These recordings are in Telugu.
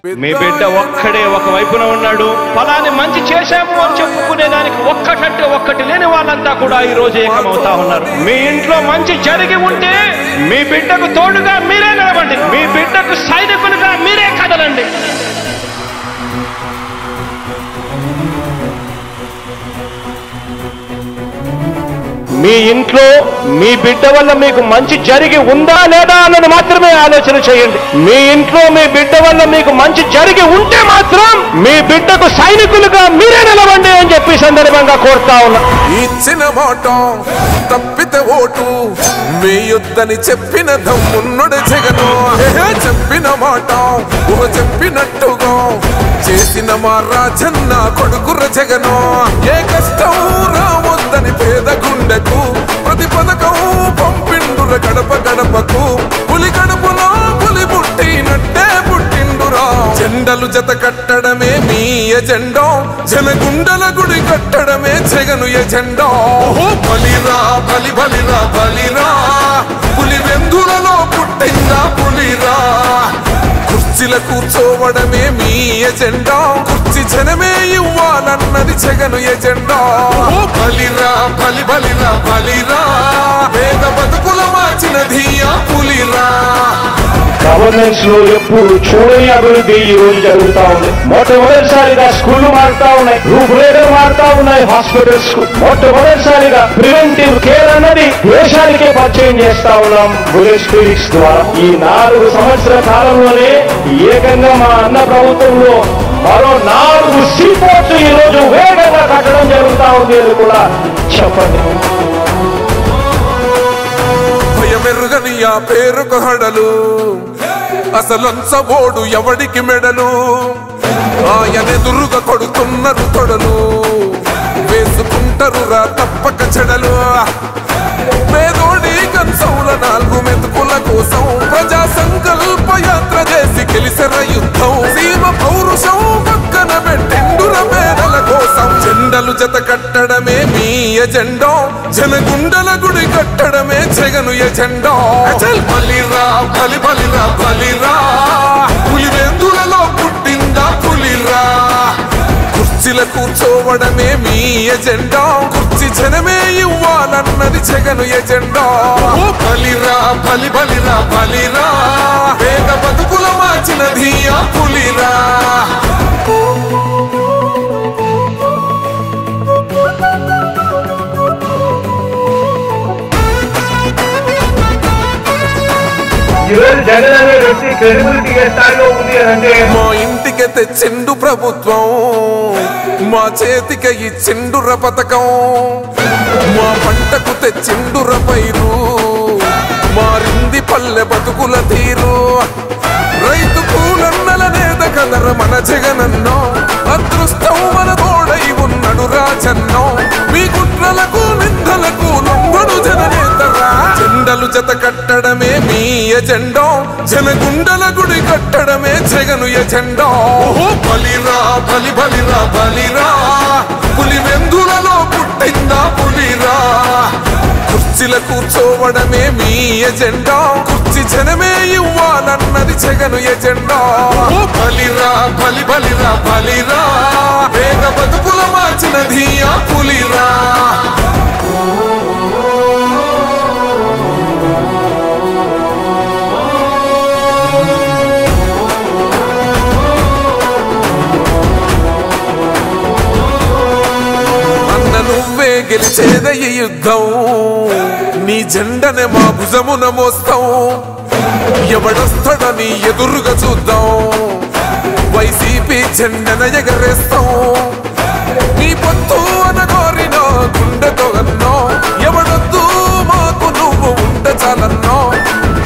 మీ బిడ్డ ఒక్కడే ఒక వైపున ఉన్నాడు. ఫలాన్ని మంచి చేశాము అని చెప్పుకునే దానికి ఒక్కటంటే ఒక్కటి లేని వాళ్ళంతా కూడా ఈ రోజు ఏకమవుతా ఉన్నారు. మీ ఇంట్లో మంచి జరిగి ఉంటే మీ బిడ్డకు తోడుగా మీరే నిలబండి. మీ బిడ్డకు సైనికులుగా మీరే కదలండి. మీ ఇంట్లో మీ బిడ్డ వల్ల మీకు మంచి జరిగి ఉందా లేదా అన్నది మాత్రమే ఆలోచన చేయండి. మీ ఇంట్లో మీ బిడ్డ వల్ల మీకు మంచి జరిగి ఉంటే మాత్రం మీ బిడ్డకు సైనికులుగా మీరే నిలవండి అని చెప్పి సందర్భంగా కోరుతా ఉన్నా. ఇచ్చిన మాట తప్పితే ఓటు వేయొద్దని చెప్పిన దమ్మున్నడు జగను. చెప్పిన మాట చెప్పినట్టుగా చేసిన మా రాజన్న కొడుకుర జగను. ఏ కష్టం రావద్దని పేద గుండెకు ప్రతి పథకం పంపిండుర గడప గడపకు. పులి గడపలో పులి పుట్టినట్టే పుట్టిండురా. జెండలు జత కట్టడమే మీ ఎజెండా, జనగుండల గుడి కట్టడమే జగను ఎజెండా. బలిరా బలి బలిరా బలిరా, పులి వెందులలో పుట్టిందా పులిరా. కుర్చీల కూర్చోవడమే మీ ఎజెండా, కుర్చీ జనమే ఇవ్వాలన్నది జగను ఎజెండా. బలిరా బలి బలిరా బలిరా, పేద బతుకుల మార్చినది ఆ పులిరా. గవర్నెన్స్ లో ఎప్పుడు చూడని అభివృద్ధి ఈ రోజు జరుగుతా ఉంది. మొట్టమొదటిసారిగా స్కూళ్లు మారుతా ఉన్నాయి, రూపురేఖలు మారుతా ఉన్నాయి. హాస్పిటల్స్ కు మొట్టమొదటిసారిగా ప్రివెంటివ్ కేర్ అన్నది దేశానికే పరిచయం చేస్తా ఉన్నాం బుల్లెట్ క్లినిక్స్ ద్వారా. ఈ 4 సంవత్సరాల కాలంలోనే ఏకంగా మా అన్న ప్రభుత్వంలో మరో 4 సీపోర్ట్స్ ఈ రోజు వేగంగా కట్టడం జరుగుతా ఉంది అని కూడా చెప్పండి. భయమెరుగని ఆ పేరుకు హడలు, అసలంచబోడు ఎవడికి మెడలు. ఆయనెదురుగా కొడుతున్నారు తొడలు, వేసుకుంటారు రా తప్పక చెడలు. పేదోడి కంచంల 4 మెతుకుల కోసం ప్రజా సంకల్ప యాత్ర చేసి గెలిసెర యుద్ధం. సీమ పౌరుషం పక్కన పెట్టిండుర పేదల కోసం. జెండలు జత కట్టడమే మీ ఎజెండా, జనగుండల గుడి కట్టడమే జగను ఎజెండా. బలిరా బలి బలిరా బలిరా, పులి వెందులలో పుట్టిందా పులిరా. కుర్చీల కూర్చోవడమే మీ ఎజెండా, కుర్చీ జనమే ఇవ్వాలన్నది జగను ఎజెండా. బలిరా బలి బలిరా బలిరా, పేద బతుకుల మార్చినది ఆ పులిరా. జగన్ అనే వ్యక్తి క్రెడిబిలిటీ ఏ స్థాయిలో ఉంది అంటే మా ఇంటికి తెచ్చిండు ప్రభుత్వం, మా చేతికి ఇచ్చిండుర పథకం. మా పంటకు తెచ్చిండుర పైరు, మారింది పల్లె బతుకుల తీరు. రైతు కూలన్నల నేత కదర మన జగనన్నో, అదృష్టం మన తోడై ఉన్నడు రాజన్నో. మీ కుట్రలకు నిందలకు లొంగడు జననేతరా. జెండలు జత కట్టడమే మీ ఎజెండా, జనగుండల గుడి కట్టడమే జగను ఎజెండా. బలిరా బలి బలిరా బలిరా, పులి వెందులలో పుట్టిందా పులిరా. కుర్చీల కూర్చోవడమే మీ ఎజెండా, కుర్చీ జనమే ఇవ్వాలన్నది జగను ఎజెండా. బలిరా బలి బలిరా బలిరా, పేద బతుకుల మార్చినది ఆ పులిరా. నువ్వే గెలిచేద ఈ యుద్ధం, నీ జెండనే మా భుజమున మోస్తాం. ఎవడొస్తాడని ఎదురుగా చూద్దాం, వైసీపీ జెండన ఎగరేస్తాం. నీ పొత్తు అనగోరిన గుండెతో అన్నో, ఎవడొద్దు మాకు నువ్వు ఉండ చాలన్నో.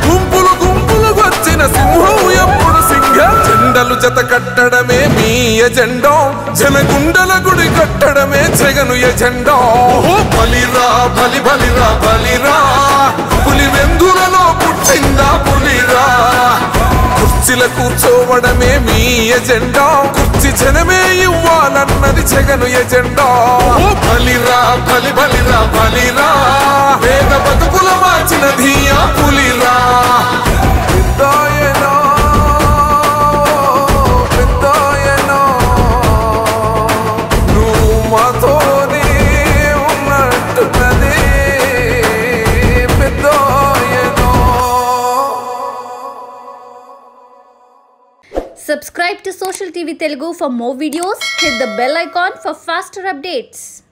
గుంపులు గుంపులు వచ్చిన సింహం ఎప్పుడు సింహ. జెండలు జత కట్టడమే మీ ఎజెండా, జనగుండల గుడి కట్టడమే జగను ఎజెండా. బలిరా బలి బలిరా బలిరా, పులి వెందులలో పుట్టిందా పులిరా. కుర్చీల కూర్చోవడమే మీ ఎజెండా, కుర్చీ జనమే ఇవ్వాలన్నది జగను ఎజెండా. బలిరా బలి బలిరా బలిరా, పేద బతుకుల మార్చినది ఆ పులిరా. Subscribe to Social TV Telugu for more videos. Hit the bell icon for faster updates.